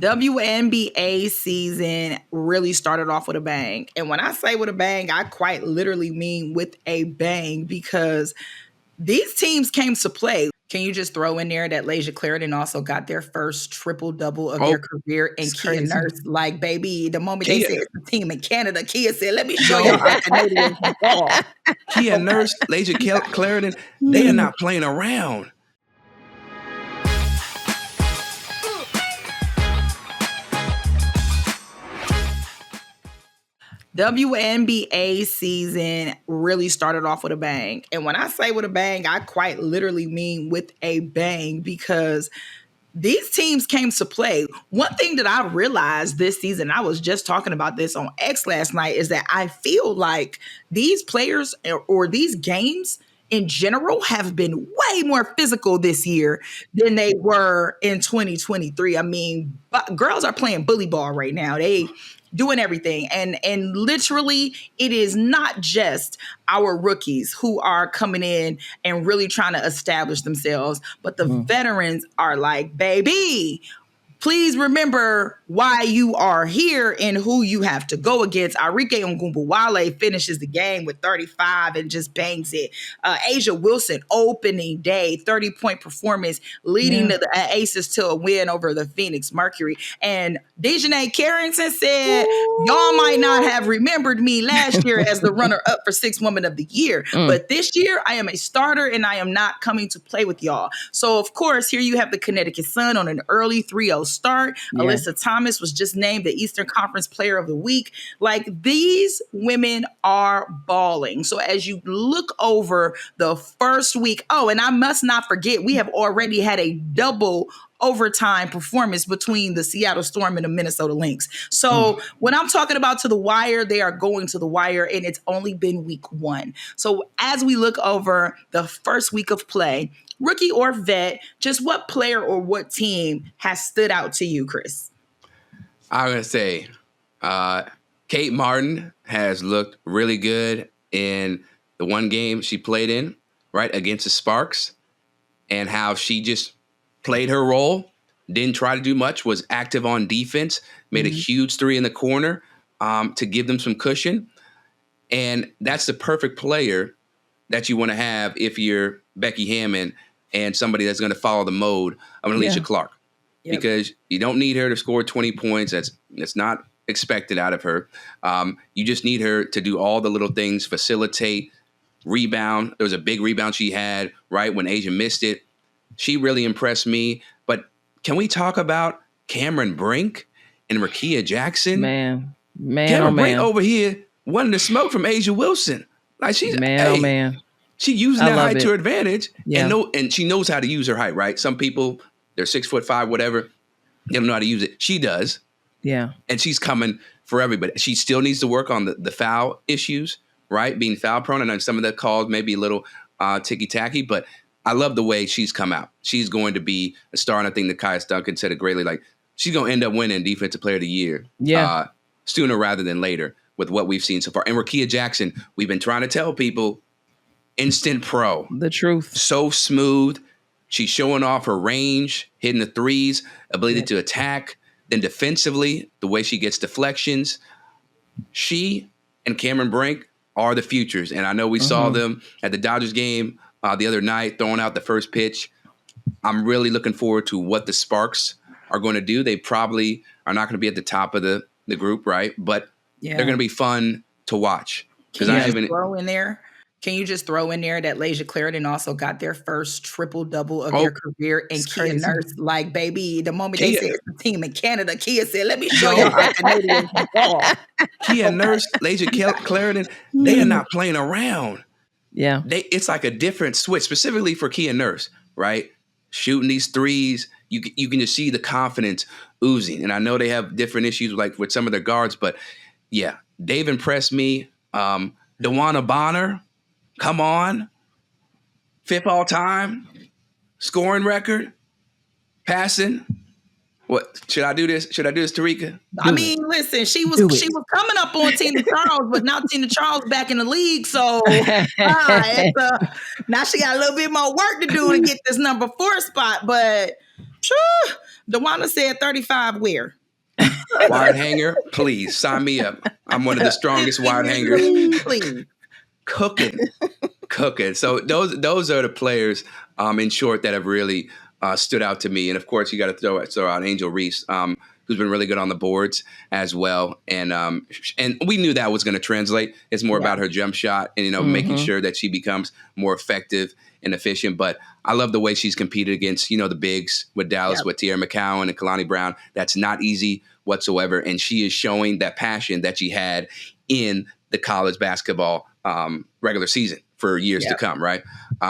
WNBA season really started off with a bang. And when I say with a bang, I quite literally mean with a bang because these teams came to play. Can you just throw in there that Lasia Clarendon also got their first triple-double of their career, and Kia crazy. Nurse, like, baby, the moment Kia. they said it's a team in Canada, Kia said, let me show y'all how Canadians ball. Kia Nurse, Lasia Clarendon, they are not playing around. WNBA season really started off with a bang. And when I say with a bang, I quite literally mean with a bang because these teams came to play. One thing that I realized this season, I was just talking about this on X last night, is that I feel like these players or these games in general have been way more physical this year than they were in 2023. I mean, girls are playing bully ball right now. They doing everything. And literally, it is not just our rookies who are coming in and really trying to establish themselves, but the veterans are like, baby, please remember why you are here and who you have to go against. Arike Ogunbowale finishes the game with 35 and just bangs it. Asia Wilson, opening day, 30-point performance, leading the Aces to a win over the Phoenix Mercury. And Dejanay Carrington said, y'all might not have remembered me last year as the runner-up for Sixth Woman of the Year, but this year I am a starter and I am not coming to play with y'all. So, of course, here you have the Connecticut Sun on an early 3-0 start. Yeah. Alyssa Thomas was just named the Eastern Conference Player of the Week. Like, these women are balling. So as you look over the first week, and I must not forget, we have already had a double overtime performance between the Seattle Storm and the Minnesota Lynx. So when I'm talking about to the wire, they are going to the wire, and it's only been week 1. So as we look over the first week of play, rookie or vet, just what player or what team has stood out to you, Chris? I'm going to say Kate Martin has looked really good in the one game she played in, right, against the Sparks, and how she just played her role, didn't try to do much, was active on defense, made a huge three in the corner to give them some cushion. And that's the perfect player that you want to have if you're Becky Hammon and somebody that's going to follow the mode of Alicia Clark. Yep. Because you don't need her to score 20 points. That's not expected out of her. You just need her to do all the little things, facilitate, rebound. There was a big rebound she had, right, when Asia missed it. She really impressed me. But can we talk about Cameron Brink and Rakia Jackson? Man, Cameron Brink over here wanting to smoke from Asia Wilson. Like, she's she using that height to her advantage, and she knows how to use her height, right? Some people, they're 6'5", whatever, they don't know how to use it. She does. Yeah. And she's coming for everybody. She still needs to work on the foul issues, right? Being foul prone. I know some of the calls may be a little ticky-tacky, but I love the way she's come out. She's going to be a star, and I think that Kaius Duncan said it greatly. Like, she's going to end up winning Defensive Player of the Year sooner rather than later with what we've seen so far. And Rakia Jackson, we've been trying to tell people, instant pro. The truth. So smooth. She's showing off her range, hitting the threes, ability to attack. Then defensively, the way she gets deflections. She and Cameron Brink are the futures. And I know we saw them at the Dodgers game the other night, throwing out the first pitch. I'm really looking forward to what the Sparks are going to do. They probably are not going to be at the top of the group, right? But they're going to be fun to watch. Can you just throw in there that Lasia Clarendon also got their first triple-double of their career, and Kia Nurse, like, baby, the moment they said it's a team in Canada, Kia said, let me show y'all how Canadians ball. Kia Nurse, Lasia Clarendon, they are not playing around. Yeah. It's like a different switch, specifically for Kia Nurse, right? Shooting these threes, you can just see the confidence oozing. And I know they have different issues like with some of their guards, but yeah, they've impressed me. DeWanna Bonner, come on. 5th all time, scoring record, passing. What should I do this? Should I do this, Terrika? Listen, she was coming up on Tina Charles, but now Tina Charles back in the league, so now she got a little bit more work to do to get this number 4 spot. But DeWanda said 35 where? Wide hanger, please sign me up. I'm one of the strongest wide hangers. Please. Cooking. So those are the players, in short, that have really stood out to me. And of course, you got to throw out Angel Reese, who's been really good on the boards as well. And we knew that was going to translate. It's more about her jump shot and making sure that she becomes more effective and efficient. But I love the way she's competed against the bigs with Dallas, with Tierra McCowan and Kalani Brown. That's not easy whatsoever. And she is showing that passion that she had in the college basketball regular season for years to come, right?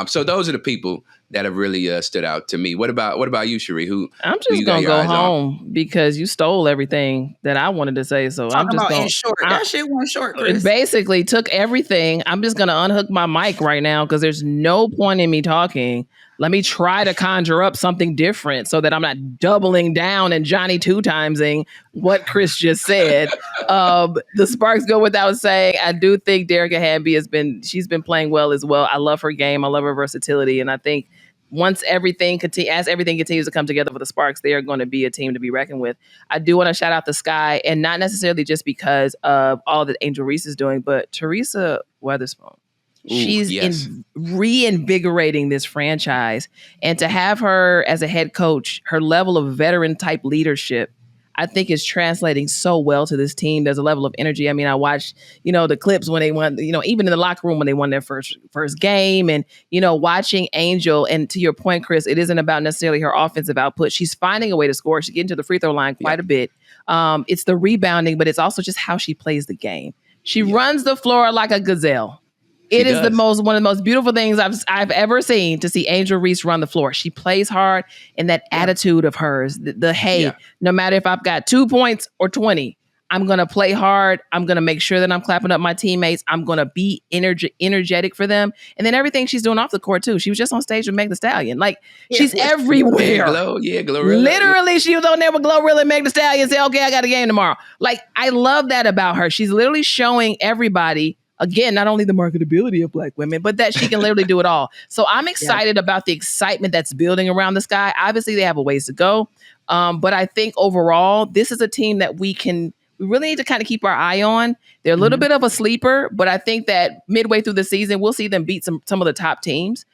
So those are the people that have really stood out to me. What about you, Sharí? I'm just gonna go home because you stole everything that I wanted to say. So I'm just going. In short, that shit went short, Chris. Basically took everything. I'm just gonna unhook my mic right now because there's no point in me talking. Let me try to conjure up something different so that I'm not doubling down and Johnny two-timesing what Chris just said. The Sparks go without saying. I do think Terrika Foster-Brasby she's been playing well as well. I love her game. I love her versatility. And I think as everything continues to come together for the Sparks, they are going to be a team to be reckoned with. I do want to shout out the Sky, and not necessarily just because of all that Angel Reese is doing, but Teresa Weatherspoon. She's reinvigorating this franchise. And to have her as a head coach, her level of veteran type leadership, I think is translating so well to this team. There's a level of energy. I mean, I watched, the clips when they won, even in the locker room when they won their first game, and, watching Angel. And to your point, Chris, it isn't about necessarily her offensive output. She's finding a way to score. She's getting to the free throw line quite a bit. It's the rebounding, but it's also just how she plays the game. She runs the floor like a gazelle. It is one of the most beautiful things I've ever seen, to see Angel Reese run the floor. She plays hard, and that attitude of hers, no matter if I've got 2 points or 20, I'm going to play hard. I'm going to make sure that I'm clapping up my teammates. I'm going to be energetic for them. And then everything she's doing off the court too. She was just on stage with Meg Thee Stallion. She's everywhere. Glorilla. Literally, she was on there with Glorilla and Meg Thee Stallion and say, okay, I got a game tomorrow. I love that about her. She's literally showing everybody, again, not only the marketability of Black women, but that she can literally do it all. So I'm excited about the excitement that's building around the Sky. Obviously, they have a ways to go. But I think overall, this is a team that we really need to kind of keep our eye on. They're a little bit of a sleeper, but I think that midway through the season, we'll see them beat some of the top teams.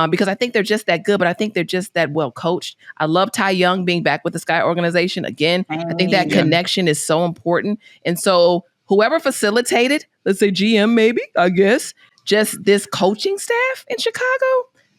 Because I think they're just that good, but I think they're just that well coached. I love Ty Young being back with the Sky organization. Again, I think that connection is so important. And so whoever facilitated, let's say GM maybe, I guess, just this coaching staff in Chicago,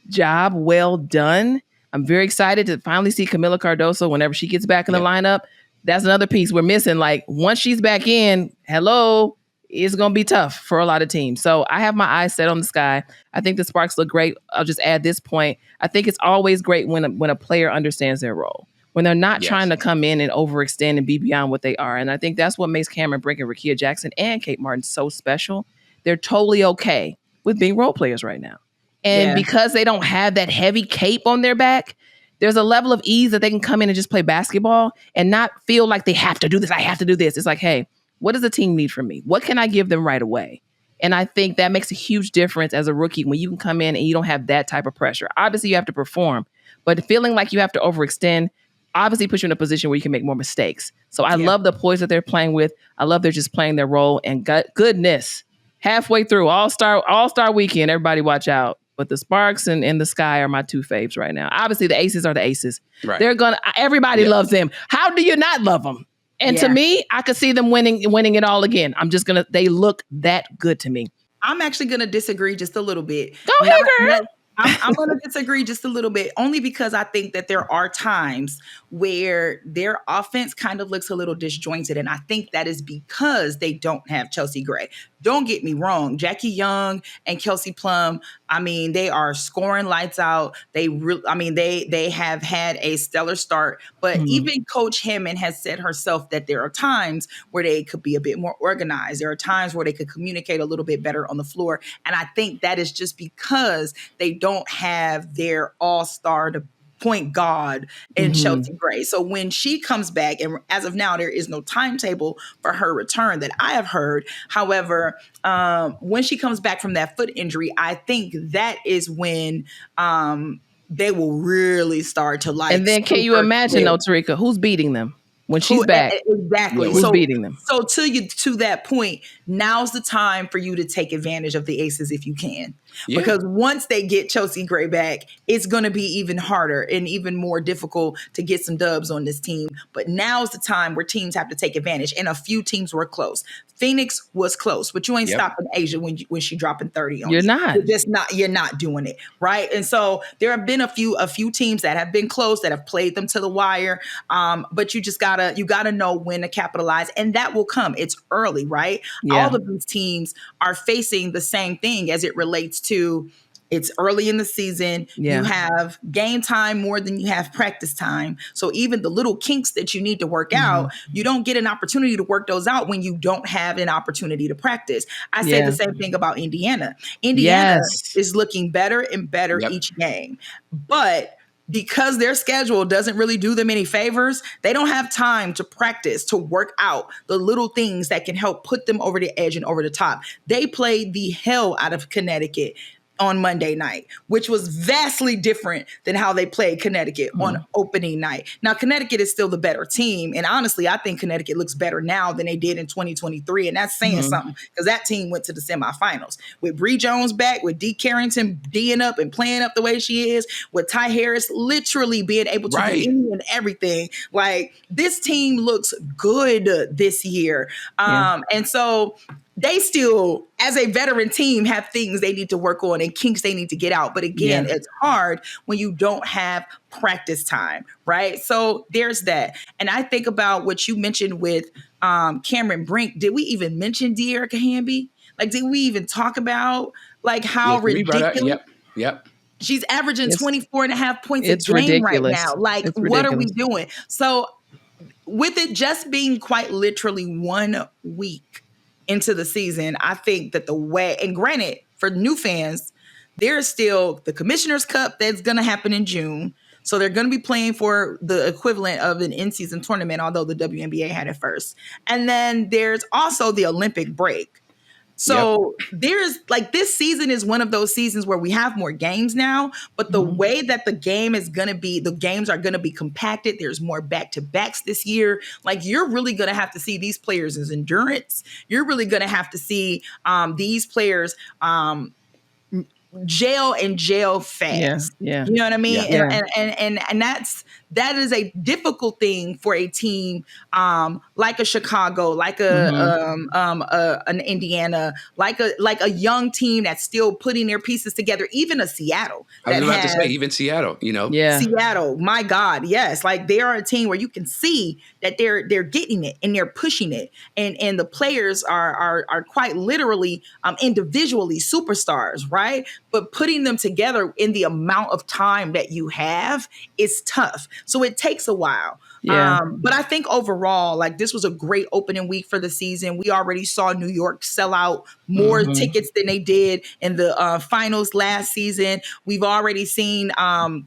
job well done. I'm very excited to finally see Camila Cardoso whenever she gets back in the lineup. That's another piece we're missing. Once she's back in, it's going to be tough for a lot of teams. So I have my eyes set on the Sky. I think the Sparks look great. I'll just add this point. I think it's always great when a player understands their role, when they're not trying to come in and overextend and be beyond what they are. And I think that's what makes Cameron Brink and Rickea Jackson and Kate Martin so special. They're totally okay with being role players right now. And because they don't have that heavy cape on their back, there's a level of ease that they can come in and just play basketball and not feel like they have to do this. I have to do this. It's like, hey, what does the team need from me? What can I give them right away? And I think that makes a huge difference as a rookie when you can come in and you don't have that type of pressure. Obviously, you have to perform, but feeling like you have to overextend obviously puts you in a position where you can make more mistakes. So I love the poise that they're playing with. I love they're just playing their role. And goodness, halfway through All-Star weekend, everybody watch out. But the Sparks and the Sky are my two faves right now. Obviously, the Aces are the Aces. Right. Everybody loves them. How do you not love them? And to me, I could see them winning it all again. They look that good to me. I'm actually going to disagree just a little bit. Go ahead, girl. I'm going to disagree just a little bit, only because I think that there are times where their offense kind of looks a little disjointed. And I think that is because they don't have Chelsea Gray. Don't get me wrong. Jackie Young and Kelsey Plum, they are scoring lights out. They have had a stellar start, but even Coach Hammond has said herself that there are times where they could be a bit more organized. There are times where they could communicate a little bit better on the floor. And I think that is just because they don't have their all-star to point guard in Chelsea Gray. So when she comes back, and as of now, there is no timetable for her return that I have heard. However, when she comes back from that foot injury, I think that is when they will really start to like. And then can you imagine though, Terrika, who's beating them when she's back? Exactly. Who's beating them? So to that point, now's the time for you to take advantage of the aces if you can. Yeah. Because once they get Chelsea Gray back, it's going to be even harder and even more difficult to get some dubs on this team. But now's the time where teams have to take advantage. And a few teams were close. Phoenix was close, but you ain't stopping Asia when she dropping 30 on you. You're not doing it, right? And so there have been a few teams that have been close, that have played them to the wire. But you just gotta know when to capitalize, and that will come. It's early, right? Yeah. All of these teams are facing the same thing as it relates to. It's early in the season. Yeah. You have game time more than you have practice time. So even the little kinks that you need to work out, you don't get an opportunity to work those out when you don't have an opportunity to practice. I say the same thing about Indiana. Indiana is looking better and better each game. But because their schedule doesn't really do them any favors, they don't have time to practice, to work out the little things that can help put them over the edge and over the top. They played the hell out of Connecticut on Monday night, which was vastly different than how they played Connecticut on opening night. Now, Connecticut is still the better team. And honestly, I think Connecticut looks better now than they did in 2023. And that's saying something, because that team went to the semifinals. With Bree Jones back, with Dee Carrington D'ing up and playing up the way she is, with Ty Harris literally being able to do any and everything. Like, this team looks good this year. And so they still, as a veteran team, have things they need to work on and kinks they need to get out. But again, it's hard when you don't have practice time, right? So there's that. And I think about what you mentioned with Cameron Brink. Did we even mention De'Erica Hamby? Like, did we even talk about like how ridiculous? Yep. She's averaging 24 and a half points a game right now. Like, what are we doing? So with it just being quite literally 1 week into the season, I think that the way, and granted, for new fans, there's still the Commissioner's Cup that's going to happen in June. So they're going to be playing for the equivalent of an in-season tournament, although the WNBA had it first. And then there's also the Olympic break. So there's like, this season is one of those seasons where we have more games now, but the way that the game is going to be, the games are going to be compacted. There's more back-to-backs this year. Like, you're really going to have to see these players' endurance. You're really going to have to see these players jail fast. You know what I mean? And that is a difficult thing for a team like a Chicago, like an Indiana, like a young team that's still putting their pieces together. Even a Seattle. I was about to say, even Seattle, you know. Seattle, my God, yes. Like, they are a team where you can see that they're getting it and they're pushing it. And the players are quite literally individually superstars, right? But putting them together in the amount of time that you have is tough. So it takes a while. But I think overall, like, this was a great opening week for the season. We already saw New York sell out more tickets than they did in the finals last season. We've already seen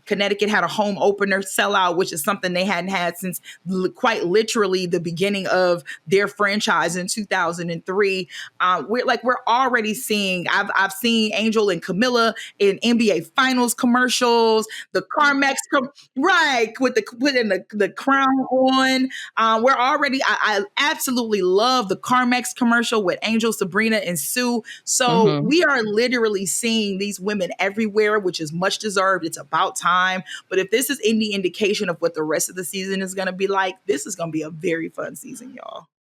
Connecticut had a home opener sellout, which is something they hadn't had since quite literally the beginning of their franchise in 2003. We're already seeing, I've seen Angel and Camilla in NBA Finals commercials, the Carmex, with putting the crown on. We're already, I absolutely love the Carmex commercial with Angel, Sabrina, and Sue. So we are literally seeing these women everywhere, which is much deserved. It's about time. But if this is any indication of what the rest of the season is going to be like, this is going to be a very fun season, y'all.